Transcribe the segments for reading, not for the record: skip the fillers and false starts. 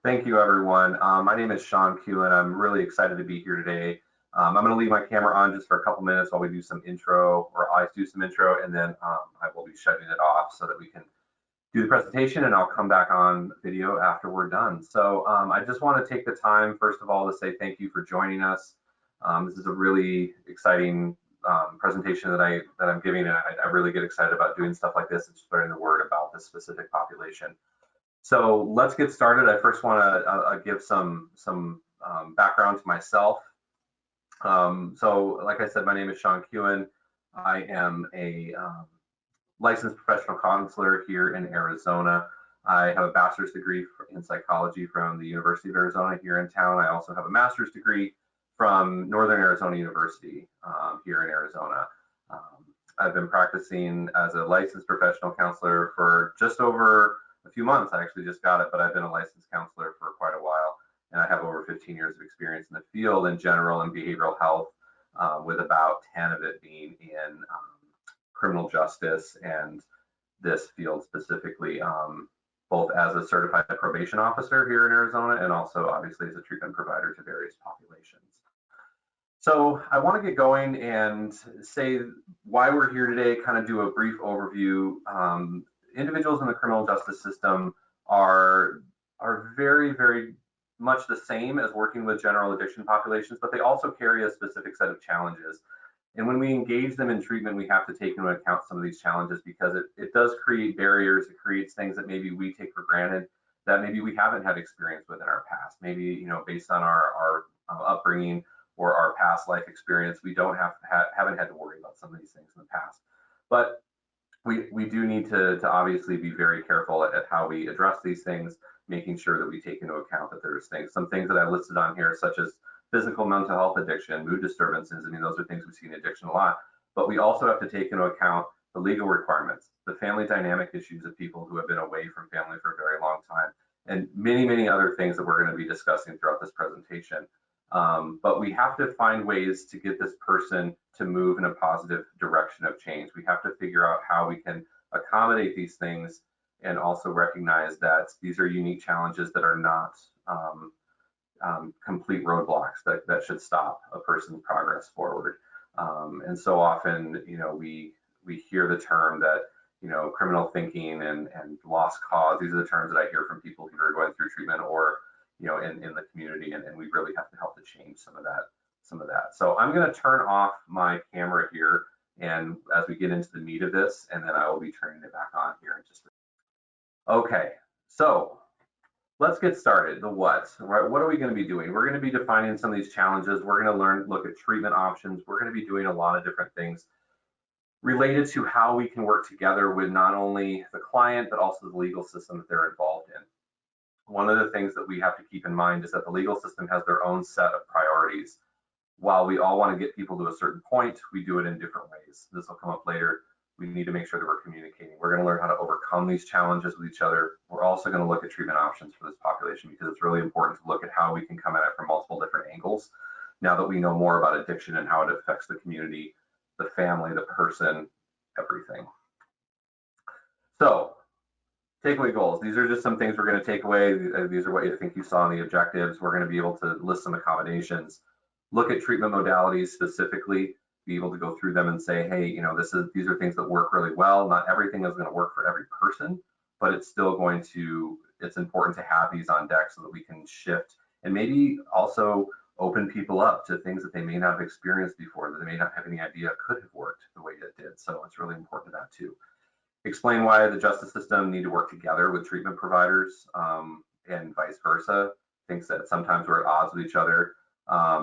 Thank you, everyone. My name is Sean Kuhn. I'm really excited to be here today. I'm going to leave my camera on just for a couple minutes while we do some intro, or I do some intro, and then I will be shutting it off so that we can do the presentation, and I'll come back on video after we're done. So I just want to take the time, first of all, to say thank you for joining us. This is a really exciting presentation that I'm giving, and I really get excited about doing stuff like this and spreading the word about this specific population. So let's get started. I first want to give some background to myself. So like I said, my name is Sean Kuhn. I am a licensed professional counselor here in Arizona. I have a bachelor's degree in psychology from the University of Arizona here in town. I also have a master's degree from Northern Arizona University here in Arizona. I've been practicing as a licensed professional counselor for just over a few months. I actually just got it, but I've been a licensed counselor for quite a while, and I have over 15 years of experience in the field in general and behavioral health, with about 10 of it being in criminal justice and this field specifically, both as a certified probation officer here in Arizona and also obviously as a treatment provider to various populations. So I want to get going and say why we're here today, kind of do a brief overview. Individuals in the criminal justice system are very, very much the same as working with general addiction populations, but they also carry a specific set of challenges. And when we engage them in treatment, we have to take into account some of these challenges because it does create barriers. It creates things that maybe we take for granted that maybe we haven't had experience with in our past. Maybe, you know, based on our upbringing or our past life experience, we haven't had to worry about some of these things in the past. But we do need to obviously be very careful at how we address these things, making sure that we take into account that there's some things that I listed on here, such as physical mental health addiction, mood disturbances. I mean, those are things we see in addiction a lot, but we also have to take into account the legal requirements, the family dynamic issues of people who have been away from family for a very long time, and many, many other things that we're going to be discussing throughout this presentation. But we have to find ways to get this person to move in a positive direction of change. We have to figure out how we can accommodate these things and also recognize that these are unique challenges that are not complete roadblocks that should stop a person's progress forward. And so often, you know, we hear the term that, you know, criminal thinking and lost cause. These are the terms that I hear from people who are going through treatment or, you know, in the community, and we really have to help to change some of that. So I'm going to turn off my camera here, and as we get into the meat of this, and then I will be turning it back on here in just a minute. Okay, so let's get started. The what, right? What are we going to be doing? We're going to be defining some of these challenges. We're going to look at treatment options. We're going to be doing a lot of different things related to how we can work together with not only the client, but also the legal system that they're involved in. One of the things that we have to keep in mind is that the legal system has their own set of priorities. While we all want to get people to a certain point, we do it in different ways. This will come up later. We need to make sure that we're communicating. We're going to learn how to overcome these challenges with each other. We're also going to look at treatment options for this population because it's really important to look at how we can come at it from multiple different angles now that we know more about addiction and how it affects the community, the family, the person, everything. So, takeaway goals. These are just some things we're going to take away. These are what I think you saw in the objectives. We're going to be able to list some accommodations, look at treatment modalities specifically, be able to go through them and say, hey, you know, these are things that work really well. Not everything is going to work for every person, but it's still it's important to have these on deck so that we can shift and maybe also open people up to things that they may not have experienced before, that they may not have any idea could have worked the way it did. So it's really important to that too. Explain why the justice system need to work together with treatment providers and vice versa. Things that sometimes we're at odds with each other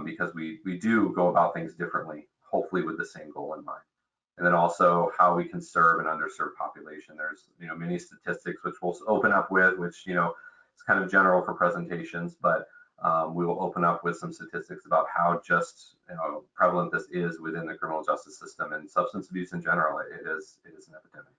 because we do go about things differently, hopefully with the same goal in mind. And then also how we can serve an underserved population. There's, you know, many statistics which we'll open up with, which, you know, it's kind of general for presentations, but we will open up with some statistics about how just, you know, prevalent this is within the criminal justice system and substance abuse in general. It is an epidemic.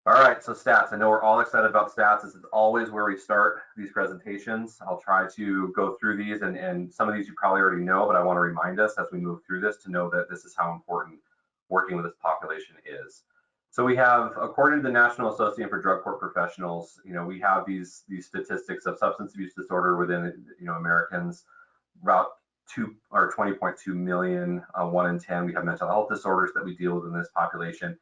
All right, so stats. I know we're all excited about stats. This is always where we start these presentations. I'll try to go through these, and some of these you probably already know, but I want to remind us as we move through this to know that this is how important working with this population is. So we have, according to the National Association for Drug Court Professionals, we have these statistics of substance abuse disorder within, Americans, about 20.2 million, 1 in 10. We have mental health disorders that we deal with in this population.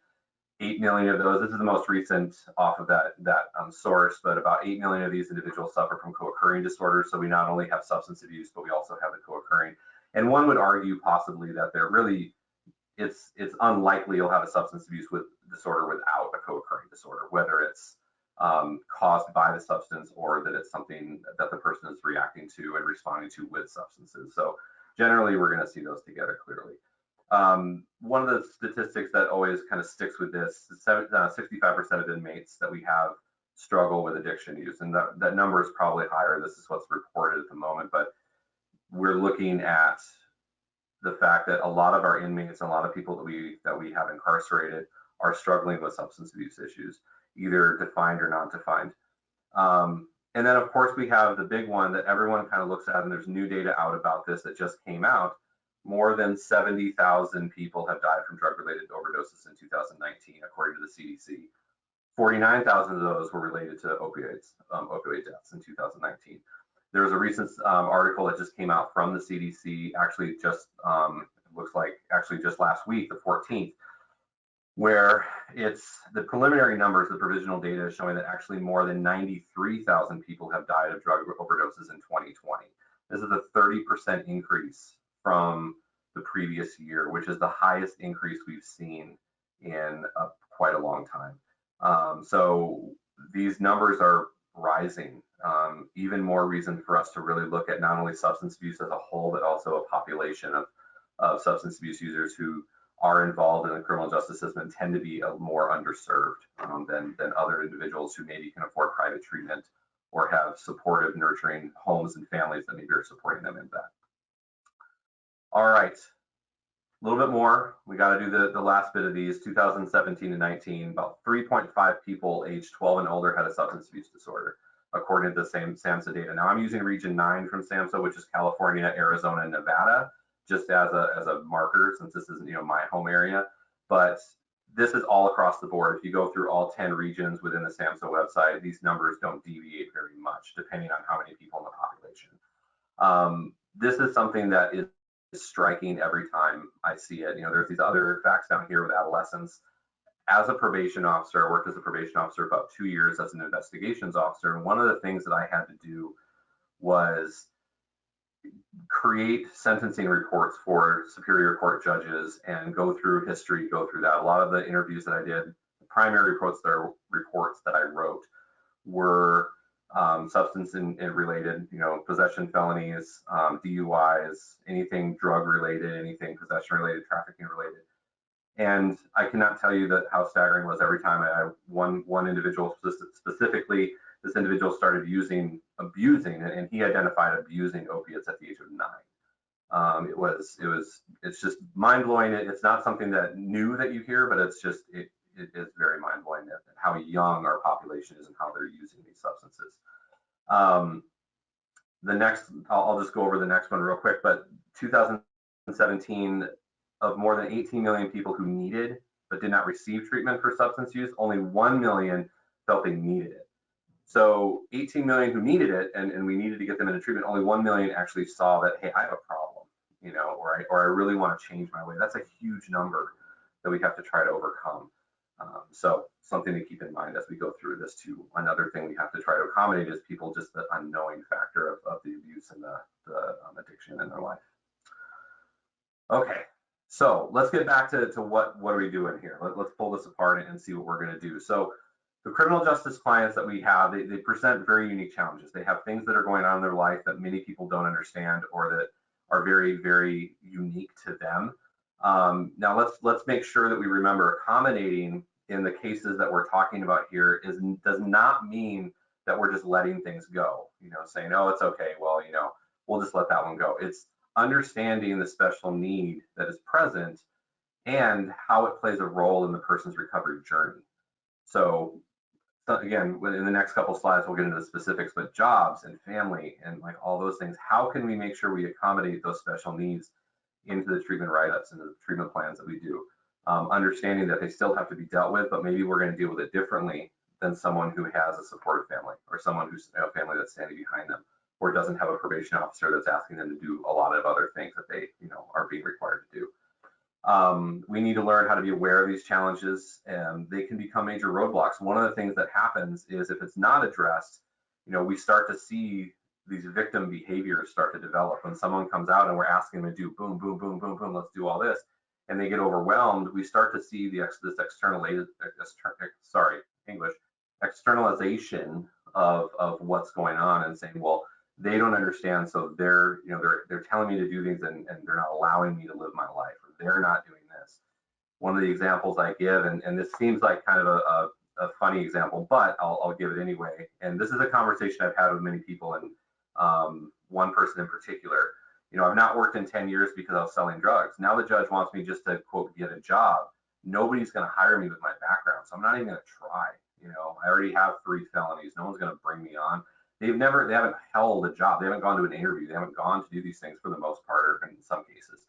8 million of those, this is the most recent off of that source, but about 8 million of these individuals suffer from co-occurring disorders. So we not only have substance abuse, but we also have the co-occurring. And one would argue possibly that they're really, it's unlikely you'll have a substance abuse disorder without a co-occurring disorder, whether it's caused by the substance or that it's something that the person is reacting to and responding to with substances. So generally, we're going to see those together clearly. One of the statistics that always kind of sticks with this is 65% of inmates that we have struggle with addiction use, and that number is probably higher. This is what's reported at the moment, but we're looking at the fact that a lot of our inmates and a lot of people that we have incarcerated are struggling with substance abuse issues, either defined or non-defined. And then, of course, we have the big one that everyone kind of looks at, and there's new data out about this that just came out. More than 70,000 people have died from drug-related overdoses in 2019, according to the CDC. 49,000 of those were related to opioid deaths in 2019. There was a recent article that just came out from the CDC, actually just, it looks like actually just last week, the 14th, where it's the preliminary numbers, the provisional data is showing that actually more than 93,000 people have died of drug overdoses in 2020. This is a 30% increase from the previous year, which is the highest increase we've seen in quite a long time. So these numbers are rising. Even more reason for us to really look at not only substance abuse as a whole, but also a population of substance abuse users who are involved in the criminal justice system and tend to be more underserved than other individuals who maybe can afford private treatment or have supportive, nurturing homes and families that maybe are supporting them in that. All right, a little bit more. We got to do the last bit of these. 2017 to 19, about 3.5 people aged 12 and older had a substance abuse disorder, according to the same SAMHSA data. Now I'm using region 9 from SAMHSA, which is California, Arizona, and Nevada, just as a marker, since this isn't my home area. But this is all across the board. If you go through all 10 regions within the SAMHSA website, these numbers don't deviate very much, depending on how many people in the population. This is something that is striking every time I see it. There's these other facts down here with adolescents. As a probation officer, I worked as a probation officer about 2 years as an investigations officer. And one of the things that I had to do was create sentencing reports for superior court judges and go through history, go through that. A lot of the interviews that I did, the primary reports that I wrote were substance related, possession felonies, DUIs, anything drug related, anything possession related, trafficking related. And I cannot tell you how staggering it was every time one individual specifically, this individual started abusing, and he identified abusing opiates at the age of 9. It's just mind blowing. It's not something that new that you hear, but it is very mind blowing at how young our population is and how they're using these substances. The next, I'll just go over the next one real quick, but 2017, of more than 18 million people who needed but did not receive treatment for substance use, only 1 million felt they needed it. So 18 million who needed it, and we needed to get them into treatment, only 1 million actually saw that, hey, I have a problem, or I really want to change my way. That's a huge number that we have to try to overcome. So something to keep in mind as we go through this too. Another thing we have to try to accommodate is people, just the unknowing factor of the abuse and the addiction in their life. Okay, so let's get back to what are we doing here. Let's pull this apart and see what we're going to do. So the criminal justice clients that we have, they present very unique challenges. They have things that are going on in their life that many people don't understand or that are very, very unique to them. Now let's make sure that we remember accommodating in the cases that we're talking about here does not mean that we're just letting things go, saying, oh, it's okay, well, we'll just let that one go. It's understanding the special need that is present and how it plays a role in the person's recovery journey. So again, in the next couple slides, we'll get into the specifics, but jobs and family and like all those things, how can we make sure we accommodate those special needs into the treatment write-ups and the treatment plans that we do? understanding that they still have to be dealt with, but maybe we're going to deal with it differently than someone who has a supportive family, or someone who's a family that's standing behind them, or doesn't have a probation officer that's asking them to do a lot of other things that they, are being required to do. We need to learn how to be aware of these challenges, and they can become major roadblocks. One of the things that happens is if it's not addressed, we start to see these victim behaviors start to develop. When someone comes out and we're asking them to do boom, boom, boom, boom, boom, let's do all this, and they get overwhelmed, we start to see this externalization of what's going on, and saying, well, they don't understand, so they're telling me to do things, and they're not allowing me to live my life, or they're not doing this. One of the examples I give, and this seems like kind of a funny example, but I'll give it anyway. And this is a conversation I've had with many people, and one person in particular. I've not worked in 10 years because I was selling drugs. Now the judge wants me just to, quote, get a job. Nobody's going to hire me with my background, so I'm not even going to try. I already have 3 felonies. No one's going to bring me on. They haven't held a job. They haven't gone to an interview. They haven't gone to do these things for the most part, or in some cases.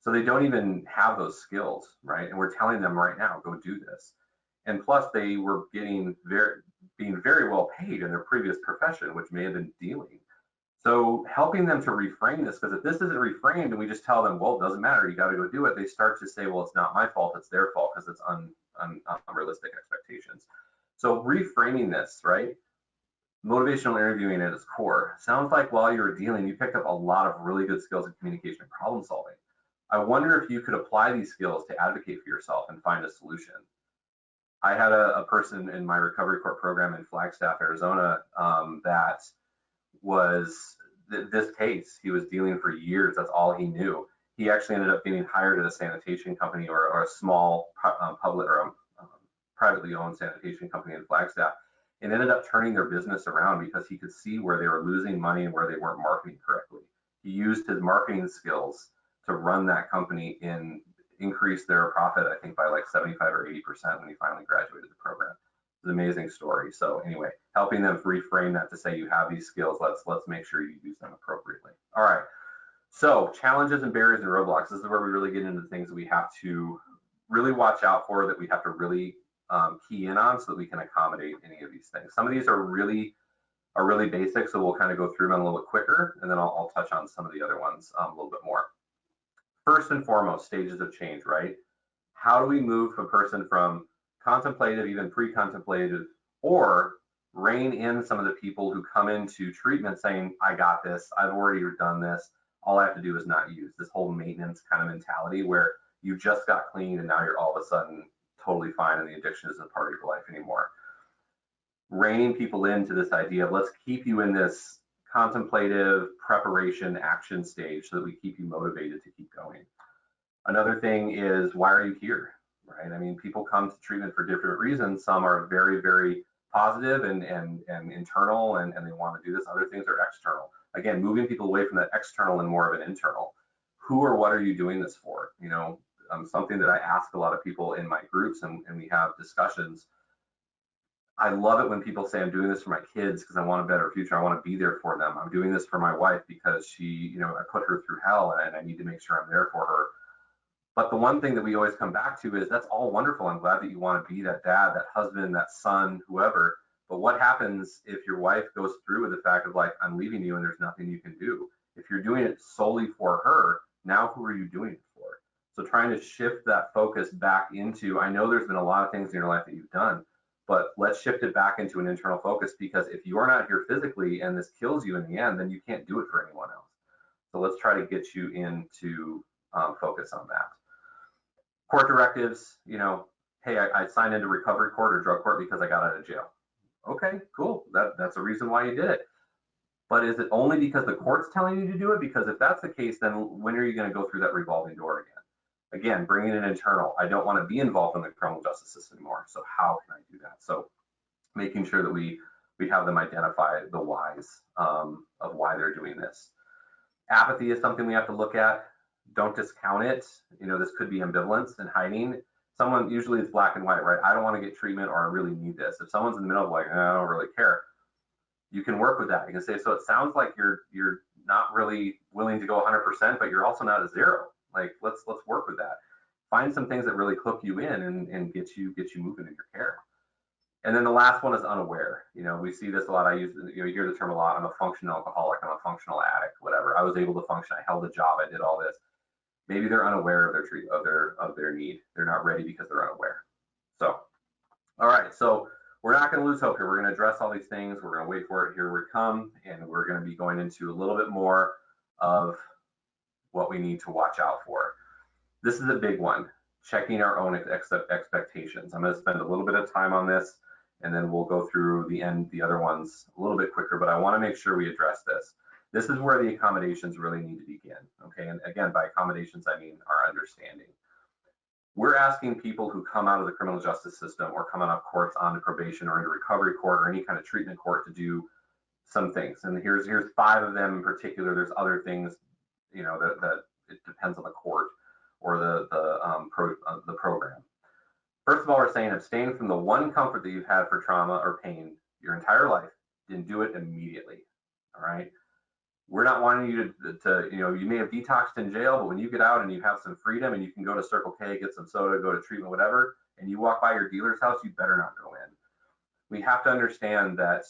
So they don't even have those skills, right? And we're telling them right now, go do this. And plus, they were being very well paid in their previous profession, which may have been dealing. So helping them to reframe this, because if this isn't reframed and we just tell them, well, it doesn't matter, you got to go do it, they start to say, well, it's not my fault, it's their fault, because it's unrealistic expectations. So reframing this, right? Motivational interviewing at its core sounds like while you were dealing, you picked up a lot of really good skills in communication and problem solving. I wonder if you could apply these skills to advocate for yourself and find a solution. I had a person in my recovery court program in Flagstaff, Arizona, that was this case. He was dealing for years. That's all he knew. He actually ended up getting hired at a sanitation company, or a small public or privately owned sanitation company in Flagstaff, and ended up turning their business around because he could see where they were losing money and where they weren't marketing correctly. He used his marketing skills to run that company and increase their profit, I think, by like 75 or 80% when he finally graduated the program. It's an amazing story. So anyway, helping them reframe that to say, you have these skills, let's make sure you use them appropriately. All right. So challenges and barriers and roadblocks. This is where we really get into the things that we have to really watch out for, that we have to really key in on, so that we can accommodate any of these things. Some of these are really basic, so we'll kind of go through them a little bit quicker, and then I'll touch on some of the other ones a little bit more. First and foremost, stages of change, right? How do we move a person from contemplative, even pre-contemplative, or rein in some of the people who come into treatment saying, I got this, I've already done this, all I have to do is not use. This whole maintenance kind of mentality where you just got clean and now you're all of a sudden totally fine and the addiction isn't part of your life anymore. Reining people into this idea of, let's keep you in this contemplative preparation action stage so that we keep you motivated to keep going. Another thing is, why are you here, right? I mean, people come to treatment for different reasons. Some are very, very positive and internal, and they want to do this. Other things are external. Again, moving people away from that external and more of an internal. Who or what are you doing this for? Something that I ask a lot of people in my groups, and we have discussions. I love it when people say, I'm doing this for my kids because I want a better future. I want to be there for them. I'm doing this for my wife because she, I put her through hell and I need to make sure I'm there for her. But the one thing that we always come back to is, that's all wonderful. I'm glad that you want to be that dad, that husband, that son, whoever. But what happens if your wife goes through with the fact of, like, I'm leaving you and there's nothing you can do? If you're doing it solely for her, now who are you doing it for? So trying to shift that focus back into, I know there's been a lot of things in your life that you've done, but let's shift it back into an internal focus, because if you are not here physically and this kills you in the end, then you can't do it for anyone else. So let's try to get you into focus on that. Court directives, hey, I signed into recovery court or drug court because I got out of jail. Okay, cool. That's a reason why you did it. But is it only because the court's telling you to do it? Because if that's the case, then when are you going to go through that revolving door again? Again, bringing it internal. I don't want to be involved in the criminal justice system anymore. So how can I do that? So making sure that we have them identify the whys of why they're doing this. Apathy is something we have to look at. Don't discount it. This could be ambivalence and hiding. Someone, usually it's black and white, right? I don't want to get treatment, or I really need this. If someone's in the middle of, like, I don't really care, you can work with that. You can say, so it sounds like you're not really willing to go 100%, but you're also not a zero. Like, let's work with that. find some things that really hook you in and get you moving in your care. And then the last one is unaware. We see this a lot. You hear the term a lot. I'm a functional alcoholic. I'm a functional addict. Whatever. I was able to function. I held a job. I did all this. Maybe they're unaware of their need. They're not ready because they're unaware. So, all right. So we're not going to lose hope here. We're going to address all these things. We're going to wait for it. Here we come, and we're going to be going into a little bit more of what we need to watch out for. This is a big one. Checking our own expectations. I'm going to spend a little bit of time on this, and then we'll go through the other ones a little bit quicker, but I want to make sure we address this. This is where the accommodations really need to begin, okay? And again, by accommodations, I mean our understanding. We're asking people who come out of the criminal justice system or come out of courts onto probation or into recovery court or any kind of treatment court to do some things. And here's 5 of them in particular. There's other things, that it depends on the court or the program. First of all, we're saying abstain from the one comfort that you've had for trauma or pain your entire life, and do it immediately. All right. We're not wanting you to you may have detoxed in jail, but when you get out and you have some freedom and you can go to Circle K, get some soda, go to treatment, whatever, and you walk by your dealer's house, you better not go in. We have to understand that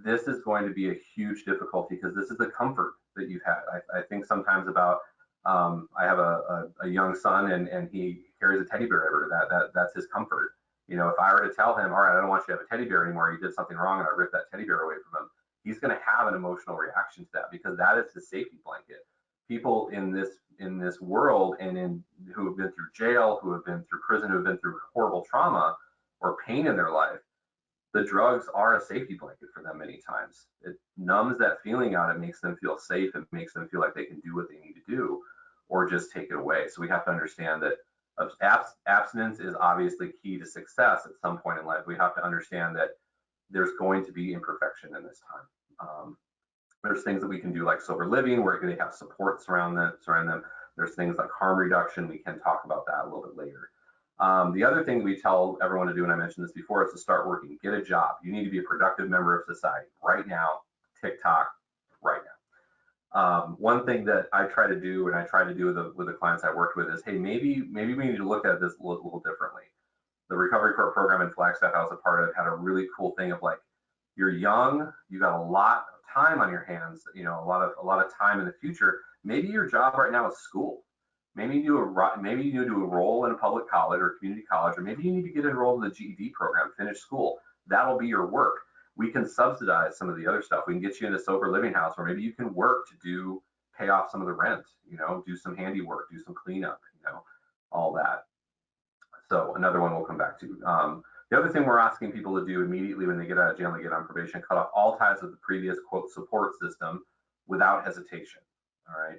this is going to be a huge difficulty because this is the comfort that you've had. I think sometimes about, I have a young son and he carries a teddy bear everywhere. That's his comfort. If I were to tell him, all right, I don't want you to have a teddy bear anymore, you did something wrong, and I ripped that teddy bear away from him, he's going to have an emotional reaction to that because that is his safety blanket. People in this world and who have been through jail, who have been through prison, who have been through horrible trauma or pain in their life, the drugs are a safety blanket for them many times. It numbs that feeling out. It makes them feel safe. It makes them feel like they can do what they need to do or just take it away. So we have to understand that abstinence is obviously key to success at some point in life. We have to understand that there's going to be imperfection in this time. There's things that we can do like sober living where they have support surround them. There's things like harm reduction. We can talk about that a little bit later. The other thing we tell everyone to do, and I mentioned this before, is to start working. Get a job. You need to be a productive member of society right now. TikTok, right now. One thing that I try to do, and I try to do with the clients I worked with, is, hey, maybe we need to look at this a little differently. The recovery court program in Flagstaff I was a part of had a really cool thing of like, you're young, you got a lot of time on your hands, a lot of time in the future. Maybe your job right now is school. Maybe you do a role in a public college or community college, or maybe you need to get enrolled in the GED program, finish school. That'll be your work. We can subsidize some of the other stuff. We can get you in a sober living house, or maybe you can work to pay off some of the rent, do some handiwork, do some cleanup, all that. So another one we'll come back to. The other thing we're asking people to do immediately when they get out of jail and they get on probation, cut off all ties with the previous, quote, support system without hesitation, all right?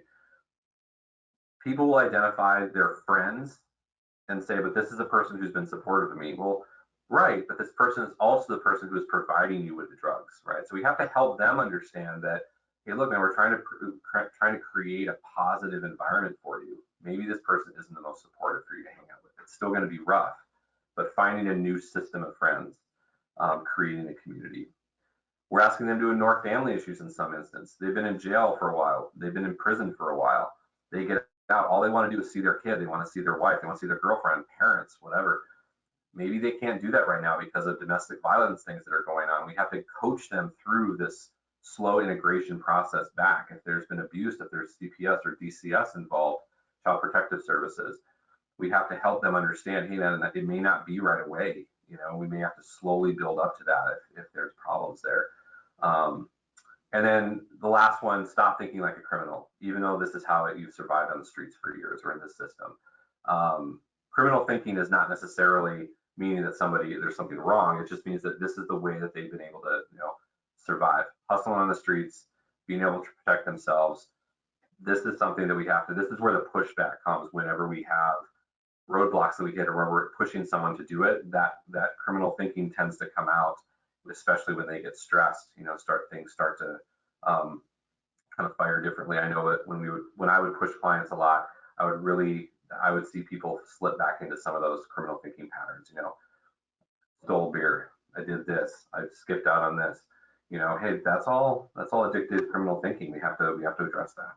People will identify their friends and say, but this is a person who's been supportive of me. Well, right, but this person is also the person who is providing you with the drugs, right? So we have to help them understand that, hey, look, man, we're trying to create a positive environment for you. Maybe this person isn't the most supportive for you to hang out with. It's still going to be rough, but finding a new system of friends, creating a community. We're asking them to ignore family issues in some instance. They've been in jail for a while. They've been in prison for a while. They get out. All they want to do is see their kid. They want to see their wife. They want to see their girlfriend, parents, whatever. Maybe they can't do that right now because of domestic violence things that are going on. We have to coach them through this slow integration process back. If there's been abuse, if there's CPS or DCS involved, Child Protective Services, we have to help them understand, hey, man, that it may not be right away. We may have to slowly build up to that if there's problems there. And then the last one, stop thinking like a criminal, even though this is how you've survived on the streets for years or in this system. Criminal thinking is not necessarily meaning that there's something wrong. It just means that this is the way that they've been able to, survive, hustling on the streets, being able to protect themselves. This is something that this is where the pushback comes whenever we have roadblocks that we hit or where we're pushing someone to do it, that criminal thinking tends to come out, especially when they get stressed, things start to kind of fire differently. I know that when I would push clients a lot, I would see people slip back into some of those criminal thinking patterns, stole beer, I did this, I skipped out on this, hey, that's all addictive criminal thinking. We have to address that.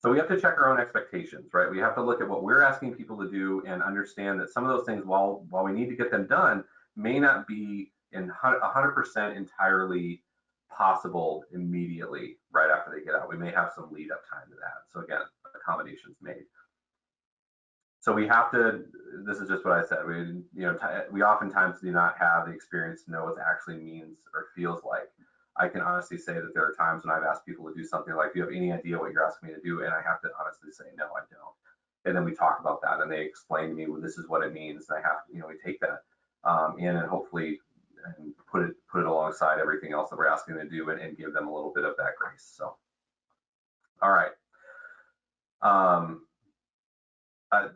So we have to check our own expectations, right? We have to look at what we're asking people to do and understand that some of those things, while we need to get them done, may not be in 100% entirely possible immediately right after they get out. We may have some lead up time to that. So again, accommodations made. So we have to, this is just what I said, we oftentimes do not have the experience to know what it actually means or feels like. I can honestly say that there are times when I've asked people to do something like, do you have any idea what you're asking me to do? And I have to honestly say, no, I don't. And then we talk about that and they explain to me, well, this is what it means. And I have to, we take that in and hopefully and put it alongside everything else that we're asking them to do and give them a little bit of that grace. So, all right.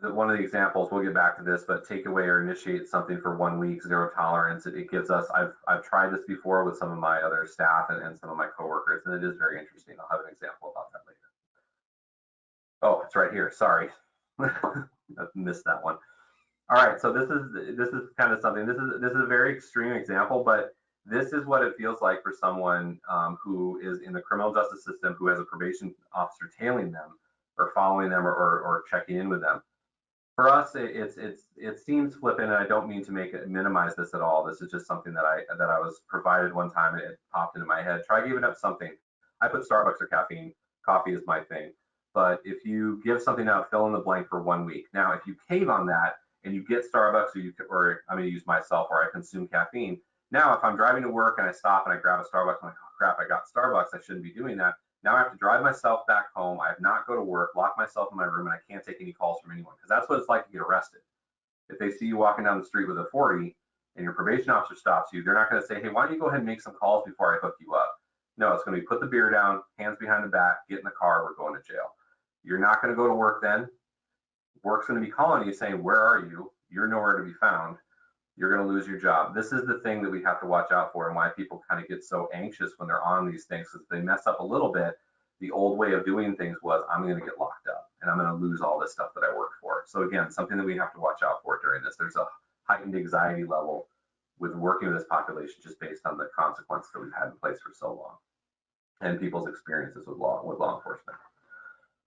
One of the examples, we'll get back to this, but take away or initiate something for 1 week, 0 tolerance. It gives us, I've tried this before with some of my other staff and some of my coworkers, and it is very interesting. I'll have an example about that later. Oh, it's right here. Sorry, I missed that one. All right, so this is kind of something. This is a very extreme example, but this is what it feels like for someone who is in the criminal justice system, who has a probation officer tailing them or following them or checking in with them. For us, it seems flippant, and I don't mean to minimize this at all. This is just something that I was provided one time, and it popped into my head. Try giving up something. I put Starbucks or caffeine. Coffee is my thing. But if you give something out, fill in the blank for 1 week. Now, if you cave on that and you get Starbucks, or I'm going to use myself, or I consume caffeine. Now, if I'm driving to work and I stop and I grab a Starbucks, I'm like, oh crap, I got Starbucks. I shouldn't be doing that. Now I have to drive myself back home. I have not go to work, lock myself in my room, and I can't take any calls from anyone, because that's what it's like to get arrested. If they see you walking down the street with a 40 and your probation officer stops you, they're not going to say, hey, why don't you go ahead and make some calls before I hook you up? No, it's going to be put the beer down, hands behind the back, get in the car, we're going to jail. You're not going to go to work then. Work's going to be calling you saying, where are you? You're nowhere to be found. You're going to lose your job. This is the thing that we have to watch out for, and why people kind of get so anxious when they're on these things, because they mess up a little bit. The old way of doing things was, I'm going to get locked up and I'm going to lose all this stuff that I worked for. So again, something that we have to watch out for during this. There's a heightened anxiety level with working with this population, just based on the consequences that we've had in place for so long and people's experiences with law enforcement.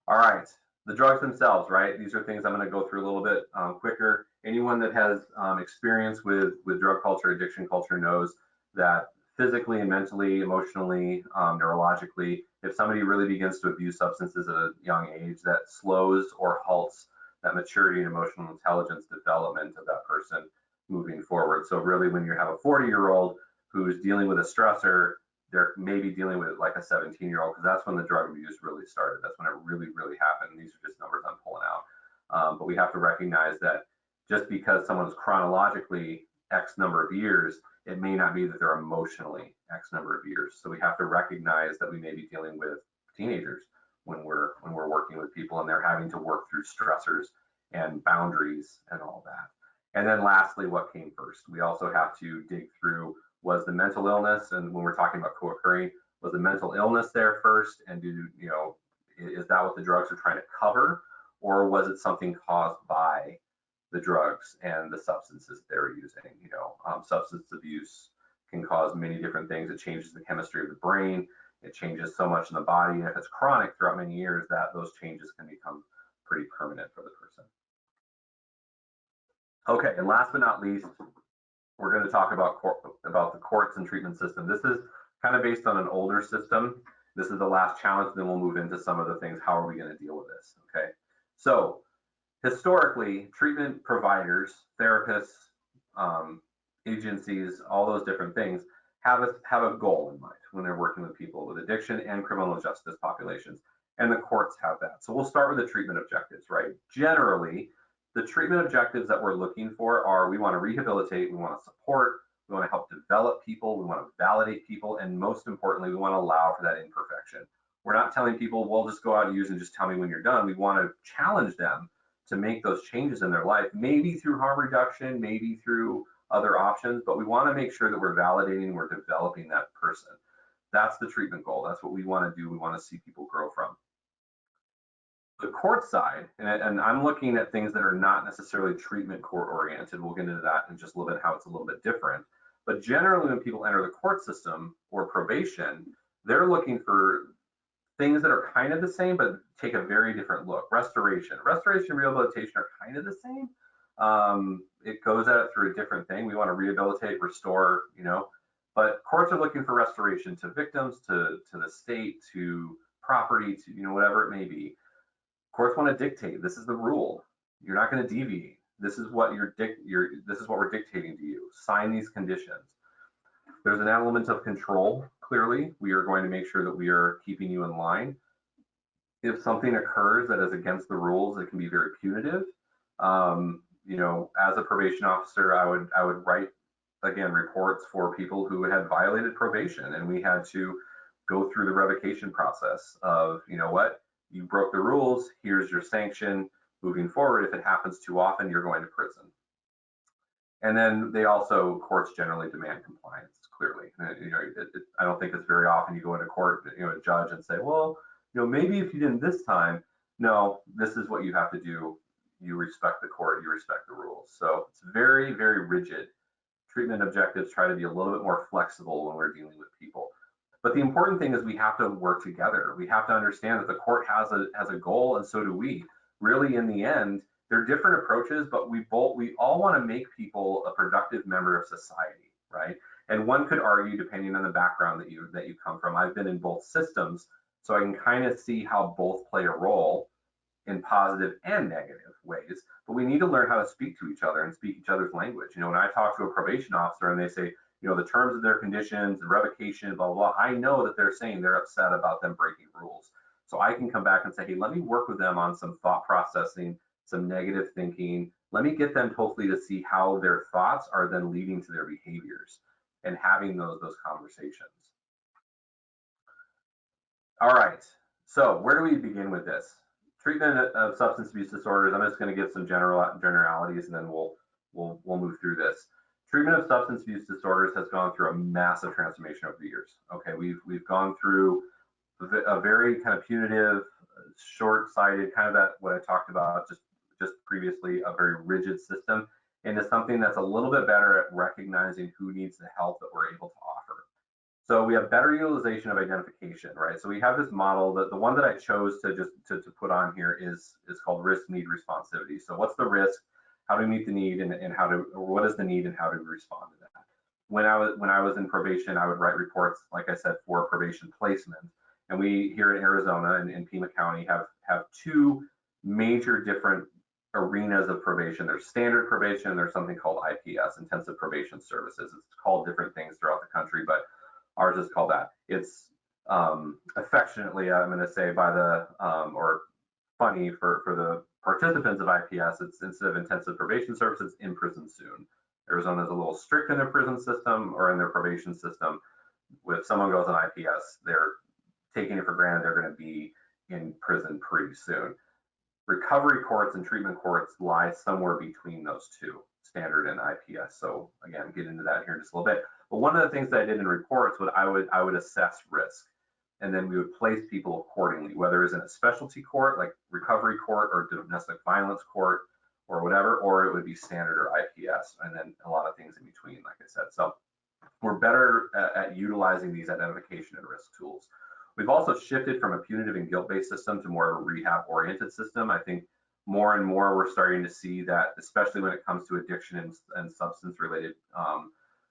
All right, the drugs themselves, right? These are things I'm going to go through a little bit quicker. Anyone that has experience with drug culture, addiction culture, knows that physically and mentally, emotionally, neurologically, if somebody really begins to abuse substances at a young age, that slows or halts that maturity and emotional intelligence development of that person moving forward. So really, when you have a 40-year-old who's dealing with a stressor, they're maybe dealing with like a 17-year-old, because that's when the drug abuse really started. That's when it really, really happened. These are just numbers I'm pulling out. But we have to recognize that just because someone's chronologically X number of years, it may not be that they're emotionally X number of years. So we have to recognize that we may be dealing with teenagers when we're working with people, and they're having to work through stressors and boundaries and all that. And then lastly, what came first? We also have to dig through, was the mental illness, and when we're talking about co-occurring, was the mental illness there first, and is that what the drugs are trying to cover, or was it something caused by the drugs and the substances they're using? Substance abuse can cause many different things. It changes the chemistry of the brain. It changes so much in the body, and if it's chronic throughout many years, that those changes can become pretty permanent for the person. Okay, and last but not least, we're going to talk about the courts and treatment system. This is kind of based on an older system. This is the last challenge, then we'll move into some of the things. How are we going to deal with this? Okay, so historically, treatment providers, therapists, agencies, all those different things have a goal in mind when they're working with people with addiction and criminal justice populations, and the courts have that. So we'll start with the treatment objectives, right? Generally, the treatment objectives that we're looking for are, we want to rehabilitate, we want to support, we want to help develop people, we want to validate people, and most importantly, we want to allow for that imperfection. We're not telling people, well, just go out and use and just tell me when you're done. We want to challenge them to make those changes in their life, maybe through harm reduction, maybe through other options, but we want to make sure that we're validating, we're developing that person. That's the treatment goal. That's what we want to do. We want to see people grow from. The court side, and I'm looking at things that are not necessarily treatment court oriented. We'll get into that in just a little bit, how it's a little bit different. But generally, when people enter the court system or probation, they're looking for things that are kind of the same, but take a very different look. Restoration and rehabilitation are kind of the same. It goes at it through a different thing. We want to rehabilitate, restore, but courts are looking for restoration to victims, to the state, to property, to, whatever it may be. Courts want to dictate, this is the rule. You're not going to deviate. This is what this is what we're dictating to you. Sign these conditions. There's an element of control. Clearly, we are going to make sure that we are keeping you in line. If something occurs that is against the rules, it can be very punitive. As a probation officer, I would write, again, reports for people who had violated probation, and we had to go through the revocation process of, you broke the rules, here's your sanction. Moving forward, if it happens too often, you're going to prison. And then courts generally demand compliance, clearly. I don't think it's very often you go into court, a judge, and say, well, maybe if you didn't this time, no, this is what you have to do. You respect the court, you respect the rules. So it's very, very rigid. Treatment objectives try to be a little bit more flexible when we're dealing with people. But the important thing is we have to work together. We have to understand that the court has a goal, and so do we. Really, in the end, they're different approaches, but we all want to make people a productive member of society, right? And one could argue, depending on the background that you come from, I've been in both systems, so I can kind of see how both play a role in positive and negative ways. But we need to learn how to speak to each other and speak each other's language. When I talk to a probation officer and they say, the terms of their conditions, the revocation, blah, blah, blah, I know that they're saying they're upset about them breaking rules. So I can come back and say, hey, let me work with them on some thought processing, some negative thinking. Let me get them hopefully to see how their thoughts are then leading to their behaviors and having those conversations. All right, so where do we begin with this? Treatment of substance abuse disorders. I'm just going to give some generalities, and then we'll move through this. Treatment of substance abuse disorders has gone through a massive transformation over the years. Okay, we've gone through a very kind of punitive, short-sighted, kind of that what I talked about just previously, a very rigid system, into something that's a little bit better at recognizing who needs the help that we're able to offer. So we have better utilization of identification, right? So we have this model that the one that I chose to put on here is called risk, need, responsivity. So what's the risk? How do we meet the need, and what is the need, and how do we respond to that? When I was in probation, I would write reports, like I said, for probation placement. And we here in Arizona and in Pima County have two major different arenas of probation. There's standard probation, and there's something called IPS, Intensive Probation Services. It's called different things throughout the country, but ours is called that. It's affectionately, I'm going to say, by the or funny for the participants of IPS, it's instead of intensive probation services, in prison soon. Arizona is a little strict in their prison system or in their probation system. If someone goes on IPS, they're taking it for granted they're going to be in prison pretty soon. Recovery courts and treatment courts lie somewhere between those two, standard and IPS. So again, get into that here in just a little bit. But one of the things that I did in reports, I would assess risk, and then we would place people accordingly, whether it's in a specialty court like recovery court or domestic violence court or whatever, or it would be standard or IPS, and then a lot of things in between, like I said. So we're better at utilizing these identification and risk tools. We've also shifted from a punitive and guilt-based system to more of a rehab-oriented system. I think more and more we're starting to see that, especially when it comes to addiction and substance-related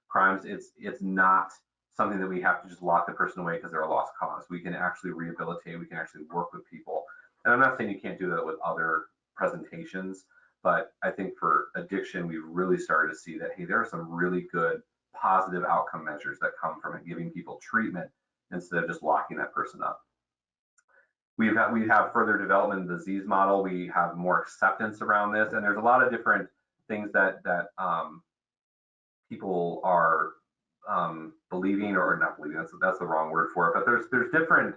crimes, it's not something that we have to just lock the person away because they're a lost cause. We can actually rehabilitate, we can actually work with people. And I'm not saying you can't do that with other presentations, but I think for addiction, we've really started to see that, hey, there are some really good positive outcome measures that come from it, giving people treatment instead of just locking that person up. We have further development in the disease model. We have more acceptance around this, and there's a lot of different things that people are believing, or not believing, that's the wrong word for it, but there's different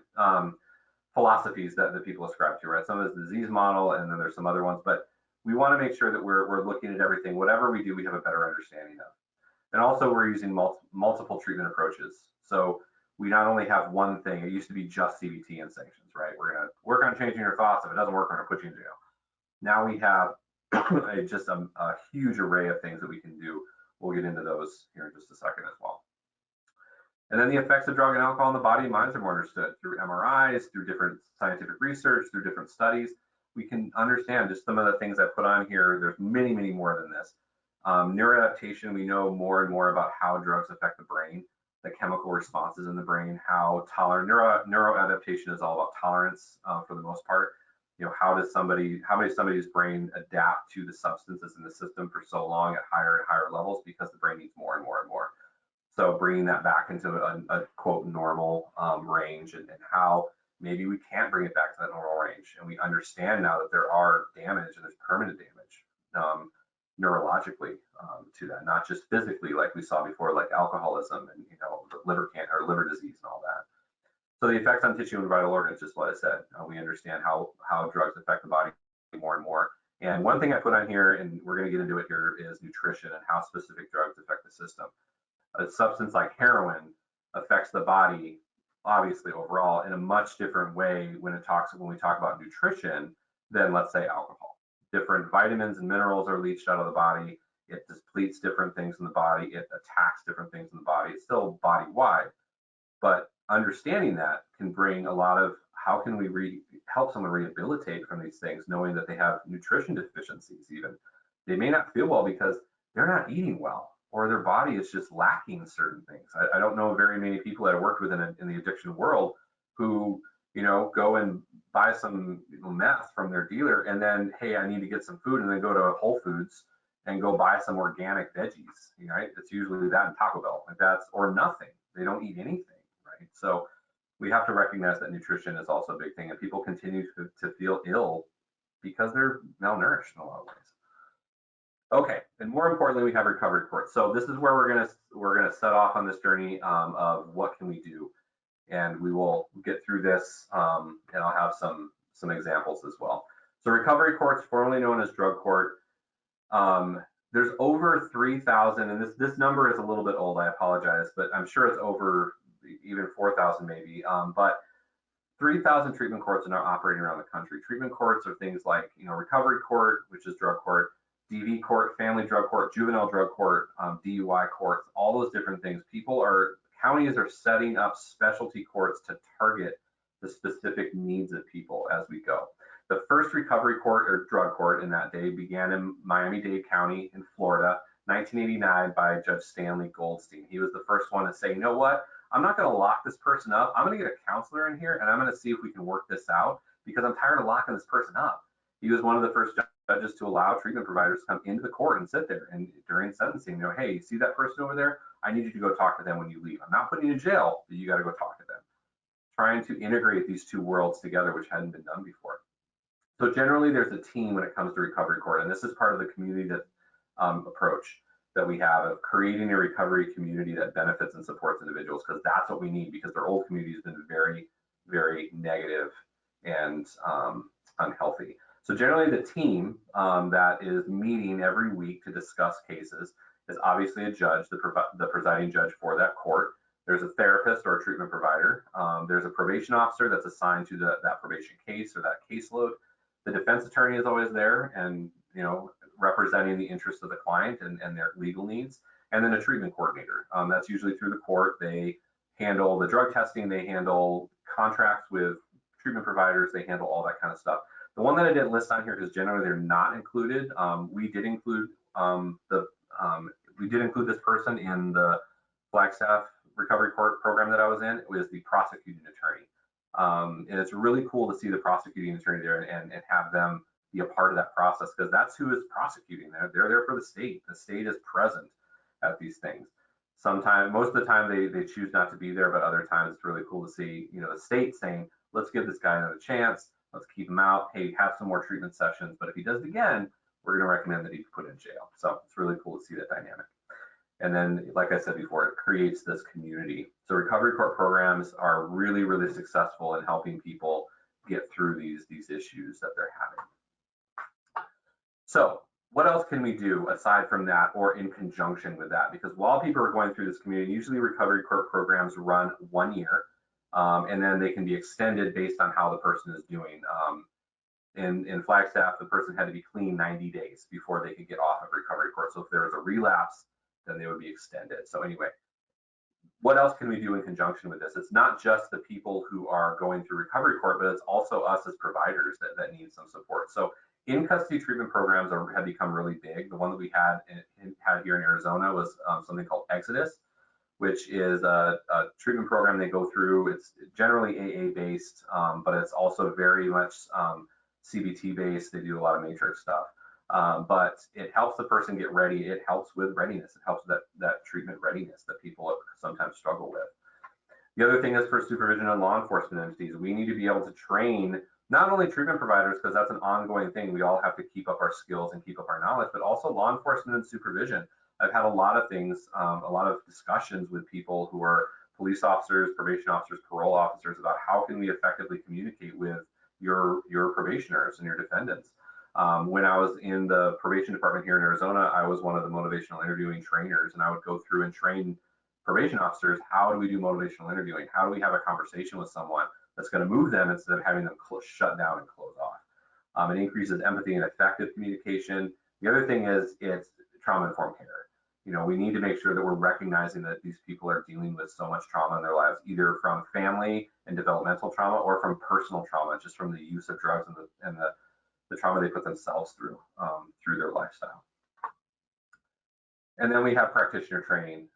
philosophies that people ascribe to, right? Some is the disease model, and then there's some other ones, but we want to make sure that we're looking at everything. Whatever we do, we have a better understanding of. And also we're using multiple treatment approaches. So we not only have one thing, it used to be just CBT and sanctions, right? We're going to work on changing your thoughts. If it doesn't work, we're going to put you in jail. Now we have just a huge array of things that we can do. We'll get into those here in just a second as well. And then the effects of drug and alcohol on the body and minds are more understood through MRIs, through different scientific research, through different studies. We can understand just some of the things I put on here. There's many, many more than this. Neuroadaptation, we know more and more about how drugs affect the brain, the chemical responses in the brain, how neuroadaptation is all about tolerance for the most part. You know, how does somebody's brain adapt to the substances in the system for so long at higher and higher levels because the brain needs more and more and more. So bringing that back into a quote normal range, and how maybe we can't bring it back to that normal range. And we understand now that there are damage and there's permanent damage neurologically to that, not just physically like we saw before, like alcoholism and liver disease and all that. So the effects on tissue and vital organs, just what I said. We understand how drugs affect the body more and more. And one thing I put on here, and we're going to get into it here, is nutrition and how specific drugs affect the system. A substance like heroin affects the body, obviously overall, in a much different way when we talk about nutrition than, let's say, alcohol. Different vitamins and minerals are leached out of the body. It depletes different things in the body. It attacks different things in the body. It's still body-wide, but understanding that can bring a lot of how can we help someone rehabilitate from these things, knowing that they have nutrition deficiencies. Even they may not feel well because they're not eating well, or their body is just lacking certain things. I don't know very many people that I worked with in the addiction world who, you know, go and buy some meth from their dealer, and then, hey, I need to get some food, and then go to Whole Foods and go buy some organic veggies. Right? It's usually that and Taco Bell, like that's, or nothing. They don't eat anything. Right? So we have to recognize that nutrition is also a big thing, and people continue to feel ill because they're malnourished in a lot of ways. Okay, and more importantly, we have recovery courts. So this is where we're gonna set off on this journey of what can we do, and we will get through this, and I'll have some examples as well. So recovery courts, formerly known as drug court, there's over 3,000, and this number is a little bit old. I apologize, but I'm sure it's over even 4,000 maybe. But 3,000 treatment courts are now operating around the country. Treatment courts are things like, you know, recovery court, which is drug court, DV court, family drug court, juvenile drug court, DUI courts, all those different things. Counties are setting up specialty courts to target the specific needs of people as we go. The first recovery court or drug court in that day began in Miami-Dade County in Florida, 1989, by Judge Stanley Goldstein. He was the first one to say, you know what, I'm not going to lock this person up. I'm going to get a counselor in here, and I'm going to see if we can work this out, because I'm tired of locking this person up. He was one of the first judges to allow treatment providers to come into the court and sit there, and during sentencing, you know, hey, you see that person over there? I need you to go talk to them when you leave. I'm not putting you in jail, but you got to go talk to them. Trying to integrate these two worlds together, which hadn't been done before. So generally, there's a team when it comes to recovery court, and this is part of the community that approach that we have of creating a recovery community that benefits and supports individuals, because that's what we need, because their old community has been very, very negative and unhealthy. So generally the team that is meeting every week to discuss cases is obviously a judge, the presiding judge for that court. There's a therapist or a treatment provider. There's a probation officer that's assigned to that probation case or that caseload. The defense attorney is always there, and, you know, representing the interests of the client and their legal needs. And then a treatment coordinator. That's usually through the court. They handle the drug testing, they handle contracts with treatment providers, they handle all that kind of stuff. The one that I didn't list on here, because generally they're not included, we did include this person in the Flagstaff recovery court program that I was in. It was the prosecuting attorney. And it's really cool to see the prosecuting attorney there and have them be a part of that process, because that's who is prosecuting. They're there for the state. The state is present at these things. Sometimes, most of the time, they choose not to be there, but other times it's really cool to see, you know, the state saying, let's give this guy another chance. Let's keep him out. Hey, have some more treatment sessions. But if he does it again, we're going to recommend that he be put in jail. So it's really cool to see that dynamic. And then, like I said before, it creates this community. So recovery court programs are really, really successful in helping people get through these issues that they're having. So what else can we do aside from that, or in conjunction with that? Because while people are going through this community, usually recovery court programs run 1 year, and then they can be extended based on how the person is doing. In Flagstaff, the person had to be clean 90 days before they could get off of recovery court. So if there was a relapse, then they would be extended. So anyway, what else can we do in conjunction with this? It's not just the people who are going through recovery court, but it's also us as providers that need some support. So in custody treatment programs have become really big. The one that we had here in Arizona was something called Exodus, which is a treatment program they go through. It's generally AA based, but it's also very much CBT based. They do a lot of matrix stuff. But it helps the person get ready. It helps with readiness. It helps that treatment readiness that people sometimes struggle with. The other thing is for supervision and law enforcement entities, we need to be able to train not only treatment providers, because that's an ongoing thing. We all have to keep up our skills and keep up our knowledge, but also law enforcement and supervision. I've had a lot of things, a lot of discussions with people who are police officers, probation officers, parole officers about how can we effectively communicate with your probationers and your defendants. When I was in the probation department here in Arizona, I was one of the motivational interviewing trainers, and I would go through and train probation officers. How do we do motivational interviewing? How do we have a conversation with someone that's going to move them instead of having them shut down and close off? It increases empathy and effective communication. The other thing is it's trauma-informed care. You know, we need to make sure that we're recognizing that these people are dealing with so much trauma in their lives, either from family and developmental trauma or from personal trauma, just from the use of drugs and the trauma they put themselves through their lifestyle. And then we have practitioner training.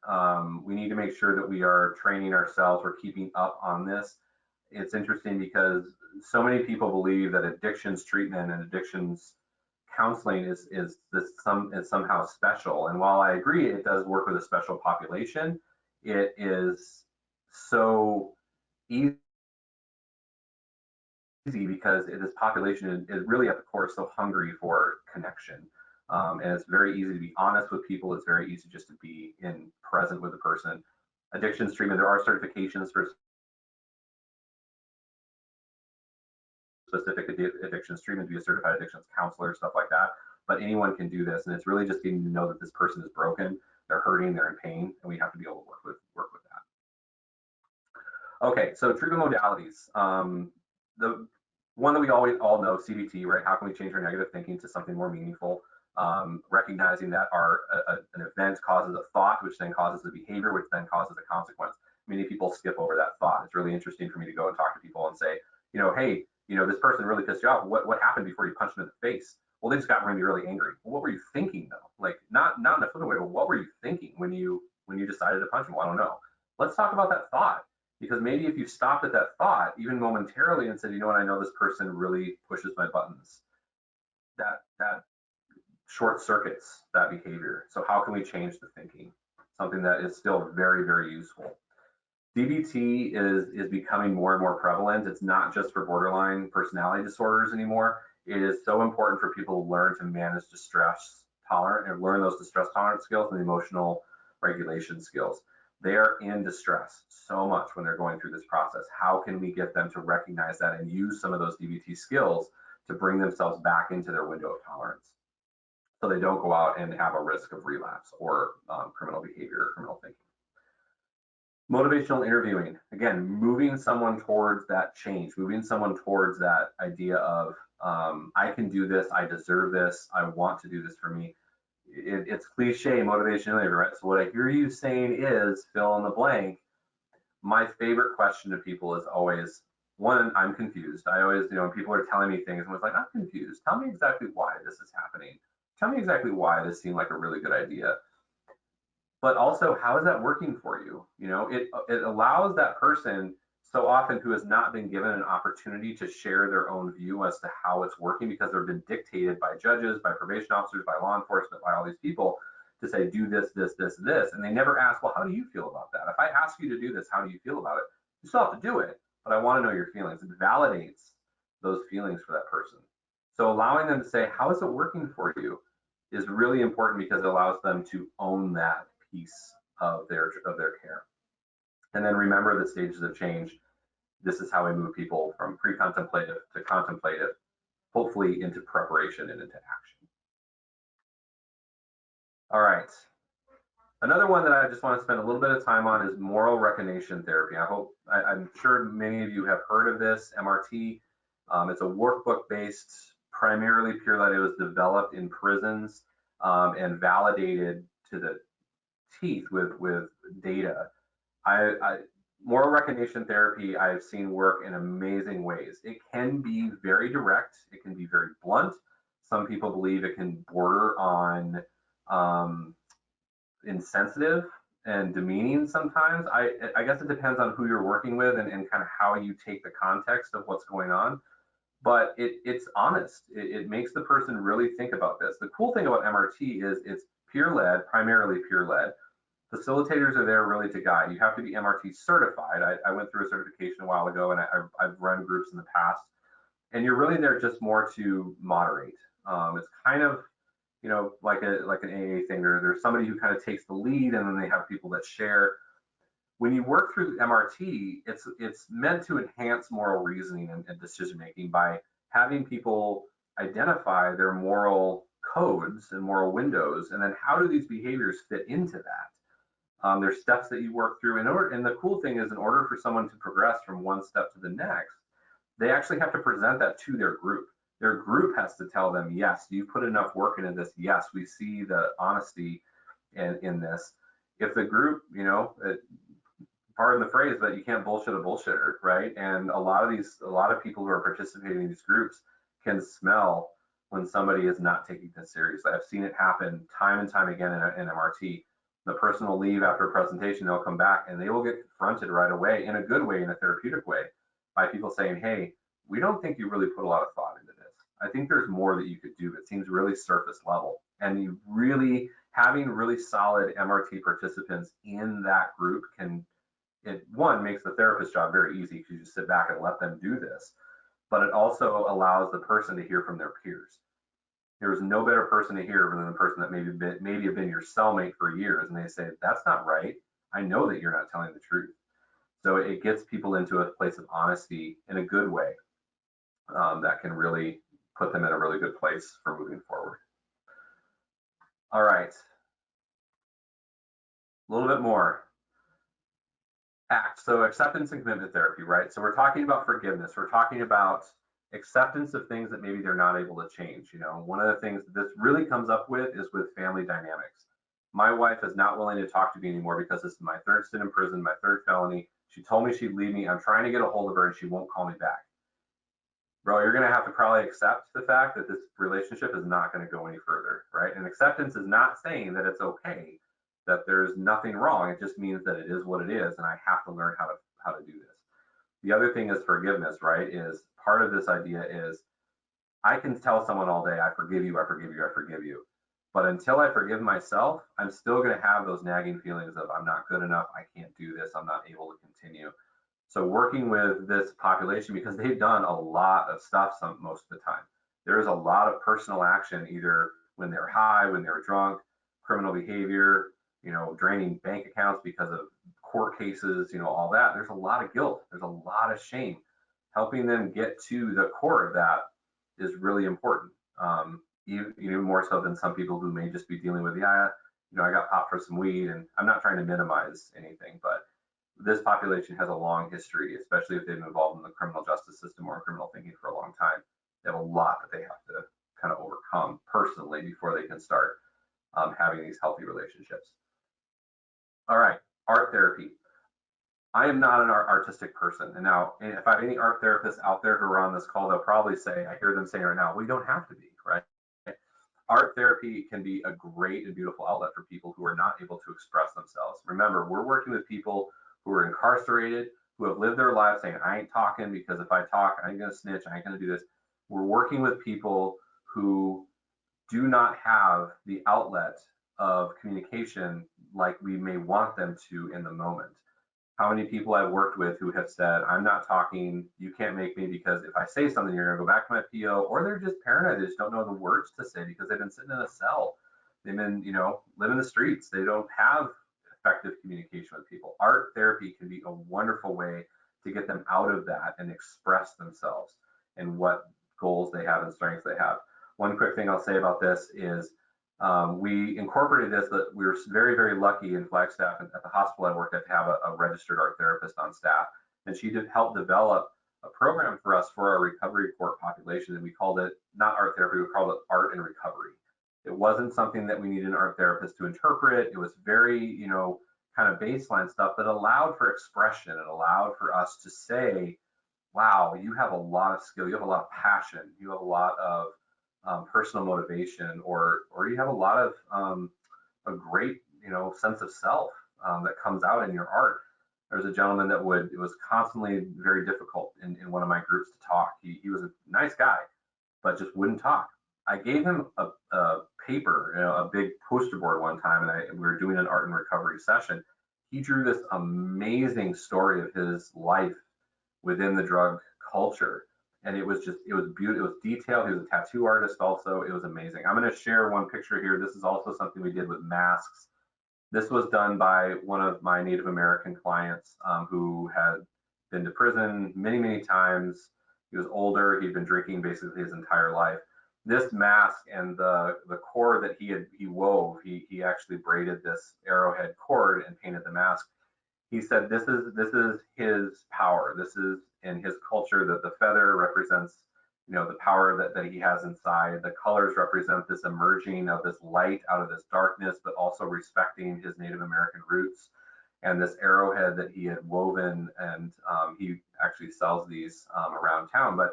We need to make sure that we are training ourselves. We're keeping up on this. It's interesting because so many people believe that addictions treatment and addictions counseling is somehow special. And while I agree it does work with a special population, it is so easy because this population is really at the core so hungry for connection. And it's very easy to be honest with people. It's very easy just to be present with the person. Addictions treatment, there are certifications for specific addictions treatment, to be a certified addictions counselor, stuff like that. But anyone can do this, and it's really just getting to know that this person is broken, they're hurting, they're in pain, and we have to be able to work with that. Okay, so treatment modalities. The one that we all know, CBT, right? How can we change our negative thinking to something more meaningful? Recognizing that an event causes a thought, which then causes a behavior, which then causes a consequence. Many people skip over that thought. It's really interesting for me to go and talk to people and say, you know, hey, you know, this person really pissed you off. What happened before you punched them in the face? Well, they just got really, really angry. Well, what were you thinking though? Like not in a flippant way, but what were you thinking when you decided to punch them? Well, I don't know. Let's talk about that thought, because maybe if you stopped at that thought, even momentarily, and said, you know what, I know this person really pushes my buttons, that short circuits that behavior. So how can we change the thinking? Something that is still very, very useful. DBT is becoming more and more prevalent. It's not just for borderline personality disorders anymore. It is so important for people to learn to manage distress tolerant and learn those distress tolerant skills and emotional regulation skills. They are in distress so much when they're going through this process. How can we get them to recognize that and use some of those DBT skills to bring themselves back into their window of tolerance, so they don't go out and have a risk of relapse or criminal behavior or criminal thinking. Motivational interviewing, again, moving someone towards that change, moving someone towards that idea of I can do this, I deserve this, I want to do this for me. It's cliche, motivational interviewing, right? So what I hear you saying is fill in the blank. My favorite question to people is always, one, I'm confused. I always, you know, when people are telling me things, I'm like, I'm confused. Tell me exactly why this is happening. Tell me exactly why this seemed like a really good idea. But also, how is that working for you? You know, it allows that person so often who has not been given an opportunity to share their own view as to how it's working, because they've been dictated by judges, by probation officers, by law enforcement, by all these people to say, do this, this, this, this. And they never ask, well, how do you feel about that? If I ask you to do this, how do you feel about it? You still have to do it, but I want to know your feelings. It validates those feelings for that person. So allowing them to say, how is it working for you, is really important, because it allows them to own that piece of their care. And then remember the stages of change. This is how we move people from pre-contemplative to contemplative, hopefully into preparation and into action. All right. Another one that I just want to spend a little bit of time on is moral recognition therapy. I'm sure many of you have heard of this, MRT. It's a workbook-based, primarily pure that it was developed in prisons and validated to the teeth with data. Moral recognition therapy I've seen work in amazing ways. It can be very direct. It can be very blunt. Some people believe it can border on um, insensitive and demeaning sometimes. I guess it depends on who you're working with and kind of how you take the context of what's going on. But it's honest. It makes the person really think about this. The cool thing about MRT is it's peer-led, primarily peer-led. Facilitators are there really to guide. You have to be MRT certified. I went through a certification a while ago, and I've run groups in the past. And you're really there just more to moderate. It's kind of, like an AA thing. There's somebody who kind of takes the lead, and then they have people that share. When you work through MRT, it's meant to enhance moral reasoning and decision making by having people identify their moral codes and moral windows, and then how do these behaviors fit into that? There's steps that you work through and the cool thing is, in order for someone to progress from one step to the next, they actually have to present that to their group. Their group has to tell them, yes, you put enough work into this. Yes, we see the honesty in this. If the group, pardon the phrase, but you can't bullshit a bullshitter, right? And a lot of people who are participating in these groups can smell when somebody is not taking this seriously. I've seen it happen time and time again in MRT. The person will leave after a presentation, they'll come back and they will get confronted right away, in a good way, in a therapeutic way, by people saying, hey, we don't think you really put a lot of thought into this. I think there's more that you could do. It seems really surface level. And you really, having really solid MRT participants in that group one, makes the therapist job very easy because you just sit back and let them do this. But it also allows the person to hear from their peers. There's no better person to hear than the person that maybe have been your cellmate for years, and they say, that's not right. I know that you're not telling the truth. So it gets people into a place of honesty in a good way, that can really put them in a really good place for moving forward. All right, a little bit more. ACT, so acceptance and commitment therapy, right? So we're talking about forgiveness. We're talking about acceptance of things that maybe they're not able to change. One of the things that this really comes up with is with family dynamics. My wife is not willing to talk to me anymore because this is my third stint in prison, my third felony. She told me she'd leave me. I'm trying to get a hold of her and she won't call me back. Bro, you're going to have to probably accept the fact that this relationship is not going to go any further, right? And acceptance is not saying that it's okay, that there's nothing wrong. It just means that it is what it is, and I have to learn how to do this. The other thing is forgiveness, right? Is part of this idea is, I can tell someone all day, I forgive you, I forgive you, I forgive you. But until I forgive myself, I'm still going to have those nagging feelings of, I'm not good enough, I can't do this, I'm not able to continue. So working with this population, because they've done a lot of stuff most of the time, there is a lot of personal action, either when they're high, when they're drunk, criminal behavior, draining bank accounts because of court cases, all that. There's a lot of guilt. There's a lot of shame. Helping them get to the core of that is really important. Even more so than some people who may just be dealing with, I got popped for some weed, and I'm not trying to minimize anything, but this population has a long history, especially if they've been involved in the criminal justice system or criminal thinking for a long time. They have a lot that they have to kind of overcome personally before they can start having these healthy relationships. All right, art therapy. I am not an artistic person. And now, if I have any art therapists out there who are on this call, they'll probably say, I hear them saying right now, well, you don't have to be, right? Art therapy can be a great and beautiful outlet for people who are not able to express themselves. Remember, we're working with people who are incarcerated, who have lived their lives saying, I ain't talking because if I talk, I ain't gonna snitch, I ain't gonna do this. We're working with people who do not have the outlet of communication like we may want them to in the moment. How many people I've worked with who have said, I'm not talking, you can't make me, because if I say something, you're gonna go back to my PO, or they're just paranoid, they just don't know the words to say because they've been sitting in a cell. They've been, living the streets. They don't have effective communication with people. Art therapy can be a wonderful way to get them out of that and express themselves and what goals they have and strengths they have. One quick thing I'll say about this is, we incorporated this, that we were very, very lucky in Flagstaff at the hospital I worked at to have a registered art therapist on staff. And she did help develop a program for us for our recovery court population. And we called it not art therapy, we called it art and recovery. It wasn't something that we needed an art therapist to interpret. It was very, kind of baseline stuff, but allowed for expression. It allowed for us to say, wow, you have a lot of skill, you have a lot of passion, you have a lot of personal motivation, or you have a lot of a great, sense of self that comes out in your art. There was a gentleman that it was constantly very difficult in one of my groups to talk. He was a nice guy, but just wouldn't talk. I gave him a paper, a big poster board one time, and we were doing an art and recovery session. He drew this amazing story of his life within the drug culture. And it was beautiful. It was detailed. He was a tattoo artist also. It was amazing. I'm going to share one picture here. This is also something we did with masks. This was done by one of my Native American clients who had been to prison many, many times. He was older. He'd been drinking basically his entire life. This mask and the cord that he wove, he actually braided this arrowhead cord and painted the mask. He said this is his power. This is in his culture that the feather represents, the power that he has inside. The colors represent this emerging of this light out of this darkness, but also respecting his Native American roots. And this arrowhead that he had woven, and he actually sells these around town, but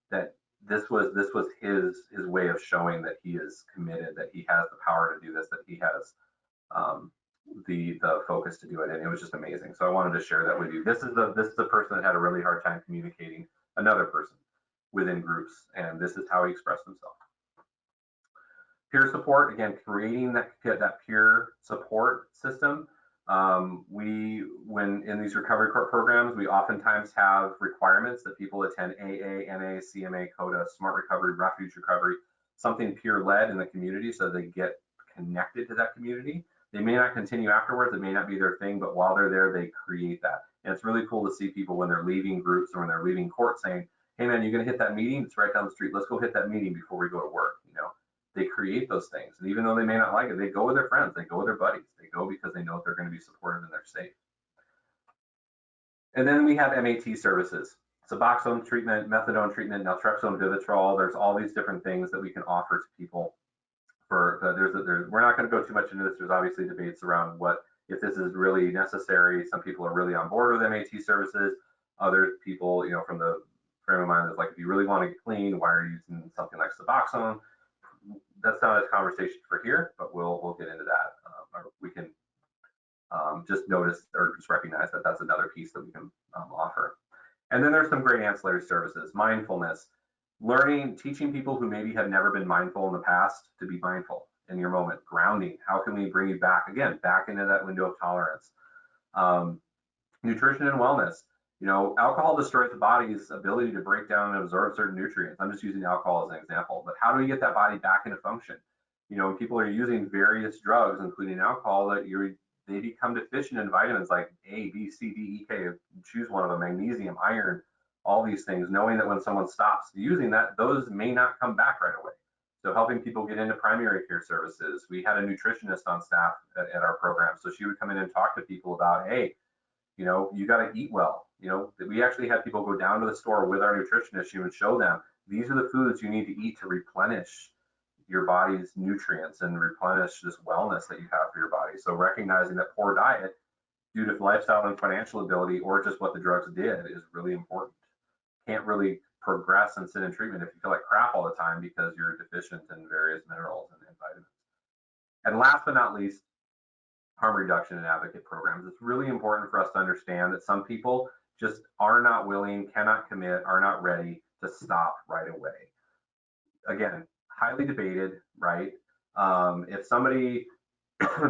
that this was his way of showing that he is committed, that he has the power to do this, that he has the focus to do it, and it was just amazing. So I wanted to share that with you. This is the person that had a really hard time communicating another person within groups, and this is how he expressed himself. Peer support, again, creating that peer support system. When in these recovery court programs, we oftentimes have requirements that people attend AA, NA, CMA, CODA, Smart Recovery, Refuge Recovery, something peer-led in the community so they get connected to that community. They may not continue afterwards, it may not be their thing, but while they're there, they create that. And it's really cool to see people when they're leaving groups or when they're leaving court saying, hey man, you're gonna hit that meeting? It's right down the street. Let's go hit that meeting before we go to work. They create those things. And even though they may not like it, they go with their friends, they go with their buddies. They go because they know they're gonna be supported and they're safe. And then we have MAT services. Suboxone treatment, methadone treatment, naltrexone, Vivitrol. There's all these different things that we can offer to people. We're not going to go too much into this. There's obviously debates around if this is really necessary. Some people are really on board with MAT services. Other people, from the frame of mind is like, if you really want to get clean, why are you using something like Suboxone? That's not a conversation for here, but we'll get into that. Or we can just notice or just recognize that that's another piece that we can offer. And then there's some great ancillary services, mindfulness. Teaching people who maybe have never been mindful in the past to be mindful in your moment. Grounding, how can we bring you back into that window of tolerance? Nutrition and wellness. Alcohol destroys the body's ability to break down and absorb certain nutrients. I'm just using alcohol as an example, but how do we get that body back into function? When people are using various drugs, including alcohol, they become deficient in vitamins like A, B, C, D, E, K, choose one of them, magnesium, iron, all these things, knowing that when someone stops using that, those may not come back right away. So helping people get into primary care services. We had a nutritionist on staff at our program. So she would come in and talk to people about, hey, you got to eat well. We actually had people go down to the store with our nutritionist. She would show them, these are the foods you need to eat to replenish your body's nutrients and replenish this wellness that you have for your body. So recognizing that poor diet due to lifestyle and financial ability or just what the drugs did is really important. Can't really progress and sit in treatment if you feel like crap all the time because you're deficient in various minerals and vitamins. And last but not least, harm reduction and advocate programs. It's really important for us to understand that some people just are not willing, cannot commit, are not ready to stop right away. Again, highly debated, right? If somebody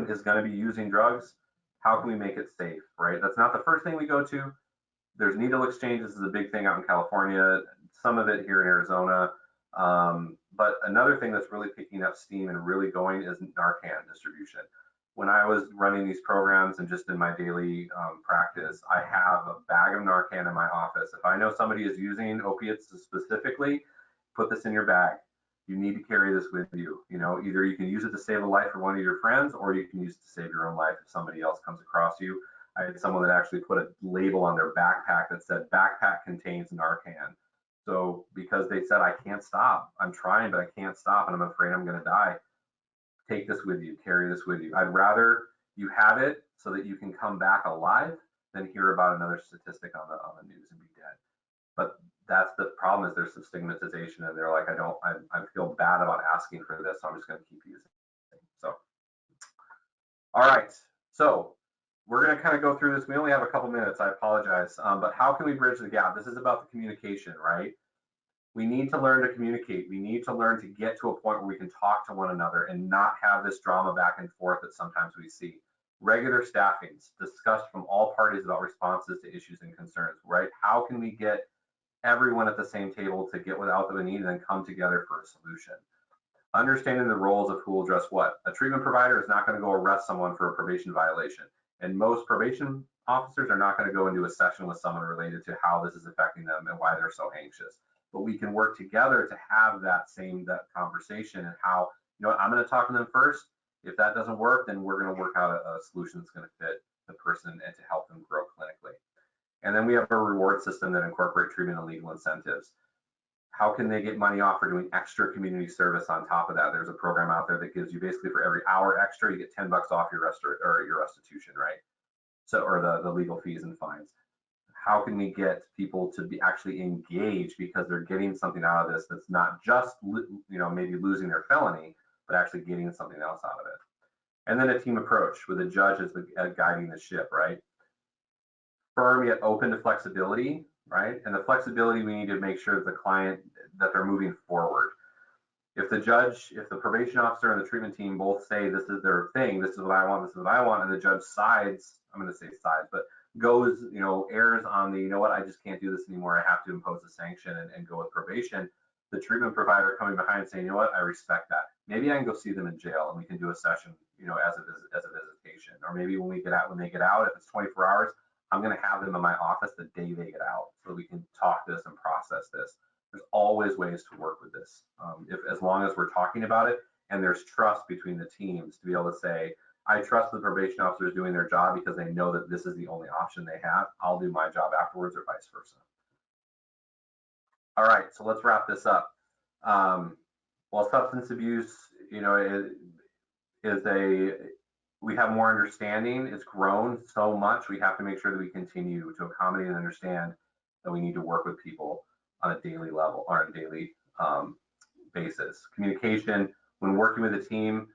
is going to be using drugs, how can we make it safe, right? That's not the first thing we go to. There's needle exchange. This is a big thing out in California, some of it here in Arizona. But another thing that's really picking up steam and really going is Narcan distribution. When I was running these programs and just in my daily practice, I have a bag of Narcan in my office. If I know somebody is using opiates specifically, put this in your bag. You need to carry this with you. Either you can use it to save a life for one of your friends, or you can use it to save your own life if somebody else comes across you. I had someone that actually put a label on their backpack that said, backpack contains Narcan. So because they said, I can't stop, I'm trying, but I can't stop, and I'm afraid I'm going to die. Take this with you, carry this with you. I'd rather you have it so that you can come back alive than hear about another statistic on the news and be dead. But that's the problem, is there's some stigmatization, and they're like, I feel bad about asking for this, so I'm just going to keep using it. So, all right. So we're going to kind of go through this. We only have a couple minutes. I apologize. But how can we bridge the gap? This is about the communication, right? We need to learn to communicate. We need to learn to get to a point where we can talk to one another and not have this drama back and forth that sometimes we see. Regular staffings discussed from all parties about responses to issues and concerns, right? How can we get everyone at the same table to get without the need and then come together for a solution? Understanding the roles of who will address what. A treatment provider is not going to go arrest someone for a probation violation. And most probation officers are not going to go into a session with someone related to how this is affecting them and why they're so anxious. But we can work together to have that conversation, and how, you know, I'm going to talk to them first. If that doesn't work, then we're going to work out a solution that's going to fit the person and to help them grow clinically. And then we have a reward system that incorporates treatment and legal incentives. How can they get money off for doing extra community service on top of that? There's a program out there that gives you, basically for every hour extra, you get $10 off your restitution, right? So, or the legal fees and fines. How can we get people to be actually engaged because they're getting something out of this that's not just, you know, maybe losing their felony, but actually getting something else out of it. And then a team approach with a judge as guiding the ship, right? Firm yet open to flexibility, right? And the flexibility, we need to make sure that the client, that they're moving forward. If the judge, if the probation officer and the treatment team both say this is their thing, this is what I want, this is what I want, and the judge sides, I'm going to say sides, but goes, you know, errs on the, you know what, I just can't do this anymore, I have to impose a sanction and go with probation, the treatment provider coming behind and saying, you know what, I respect that. Maybe I can go see them in jail and we can do a session, you know, as a visitation. Or maybe when they get out, if it's 24 hours, I'm going to have them in my office the day they get out so we can talk this and process this. There's always ways to work with this, as long as we're talking about it and there's trust between the teams to be able to say, I trust the probation officers doing their job because they know that this is the only option they have. I'll do my job afterwards, or vice versa. All right, so let's wrap this up. While substance abuse, you know, we have more understanding. It's grown so much. We have to make sure that we continue to accommodate and understand that we need to work with people on a daily level or on a daily basis. Communication, when working with a team,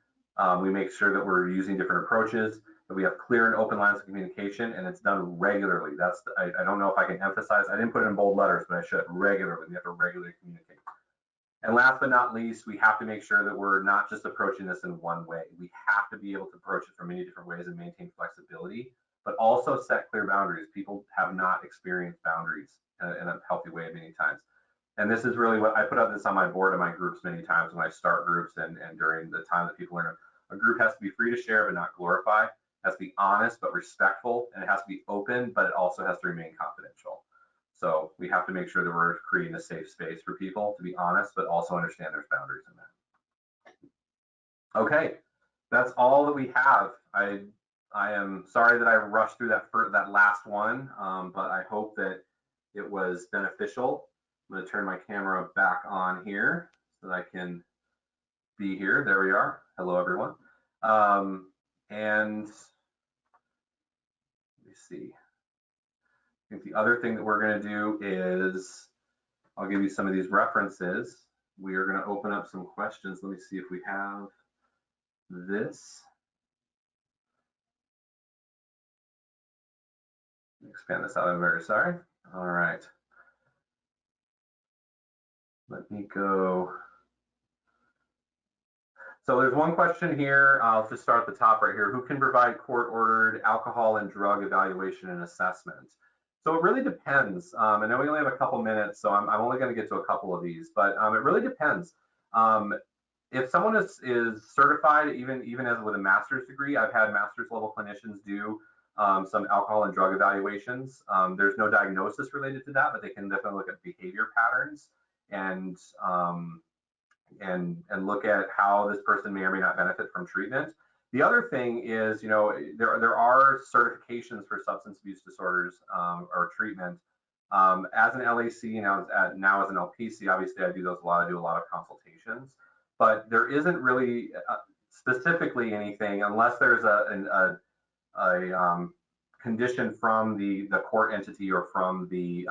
we make sure that we're using different approaches, that we have clear and open lines of communication, and it's done regularly. I don't know if I can emphasize, I didn't put it in bold letters, but I should. Regularly, we have to regularly communicate. And last but not least, we have to make sure that we're not just approaching this in one way. We have to be able to approach it from many different ways and maintain flexibility, but also set clear boundaries. People have not experienced boundaries in a healthy way many times. And this is really what I put up this on my board in my groups many times when I start groups and during the time that people are in a group. Has to be free to share but not glorify, has to be honest but respectful, and it has to be open, but it also has to remain confidential. So we have to make sure that we're creating a safe space for people to be honest, but also understand there's boundaries in that. Okay, that's all that we have. I am sorry that I rushed through that last one, but I hope that it was beneficial. I'm going to turn my camera back on here so that I can be here. There we are. Hello, everyone. And let me see. I think the other thing that we're going to do is I'll give you some of these references. We are going to open up some questions. Let me see if we have this. Expand this out. I'm very sorry. All right. Let me go. So there's one question here. I'll just start at the top right here. Who can provide court-ordered alcohol and drug evaluation and assessment? So it really depends. I know we only have a couple minutes, so I'm only going to get to a couple of these, but it really depends. If someone is certified, even as with a master's degree, I've had master's level clinicians do some alcohol and drug evaluations. There's no diagnosis related to that, but they can definitely look at behavior patterns and look at how this person may or may not benefit from treatment. The other thing is, you know, there are certifications for substance abuse disorders or treatment. As an LAC, now as an LPC, obviously I do those a lot. I do a lot of consultations, but there isn't really specifically anything unless there's a condition from the court entity or from the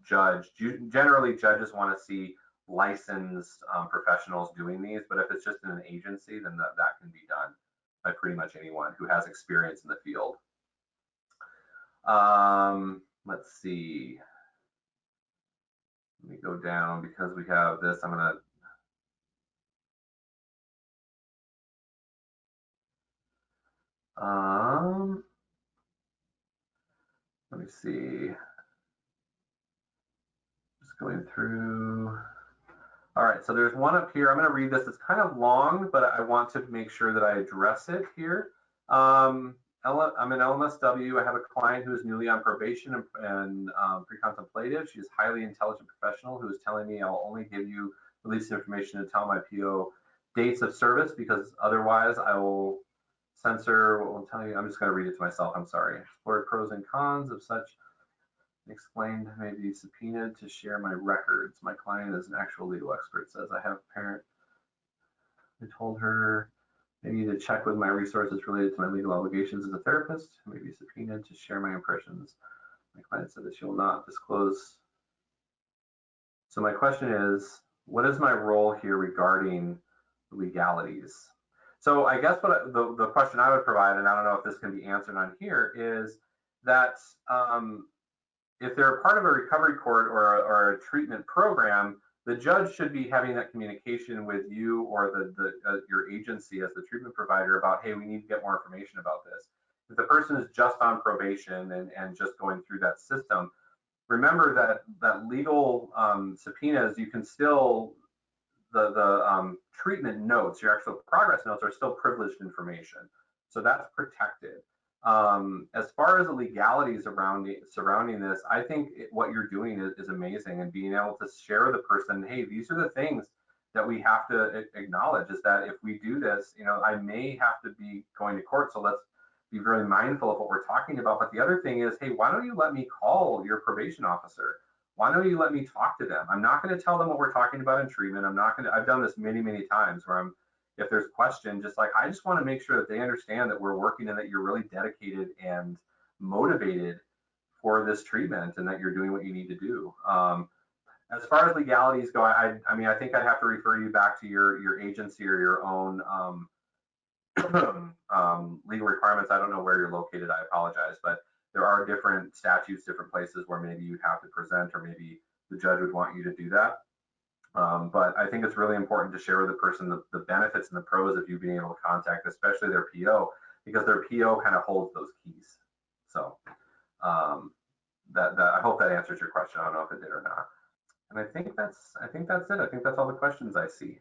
judge. Generally, judges want to see licensed professionals doing these, but if it's just in an agency, then that can be done by pretty much anyone who has experience in the field. Let's see. Let me go down because we have this. I'm gonna let me see. Just going through. All right, so there's one up here. I'm going to read this. It's kind of long, but I want to make sure that I address it here. I'm an LMSW. I have a client who is newly on probation and pre-contemplative. She is a highly intelligent professional who is telling me I'll only give you release information to tell my PO dates of service because otherwise I will censor what will tell you. I'm just going to read it to myself. I'm sorry. Explore pros and cons of such. Explained, may be subpoenaed to share my records. My client is an actual legal expert, says I have a parent. I told her I need to check with my resources related to my legal obligations as a therapist. I may be subpoenaed to share my impressions. My client said that she will not disclose. So my question is, what is my role here regarding legalities? So I guess what the question I would provide, and I don't know if this can be answered on here, is that if they're part of a recovery court or a treatment program, the judge should be having that communication with you or your agency as the treatment provider about, hey, we need to get more information about this. If the person is just on probation and just going through that system, remember that legal subpoenas, you can still, the treatment notes, your actual progress notes are still privileged information. So that's protected. As far as the legalities surrounding this, I think what you're doing is amazing, and being able to share with the person, hey, these are the things that we have to acknowledge, is that if we do this, I may have to be going to court, so let's be very mindful of what we're talking about. But the other thing is, hey, why don't you let me call your probation officer? Why don't you let me talk to them? I'm not going to tell them what we're talking about in treatment. I've done this many, many times where if there's question, I just want to make sure that they understand that we're working and that you're really dedicated and motivated for this treatment and that you're doing what you need to do. As far as legalities go, I think I'd have to refer you back to your agency or your own legal requirements. I don't know where you're located. I apologize, but there are different statutes, different places where maybe you'd have to present, or maybe the judge would want you to do that. But I think it's really important to share with the person the benefits and the pros of you being able to contact, especially their PO, because their PO kind of holds those keys. So I hope that answers your question. I don't know if it did or not. And I think that's it. I think that's all the questions I see.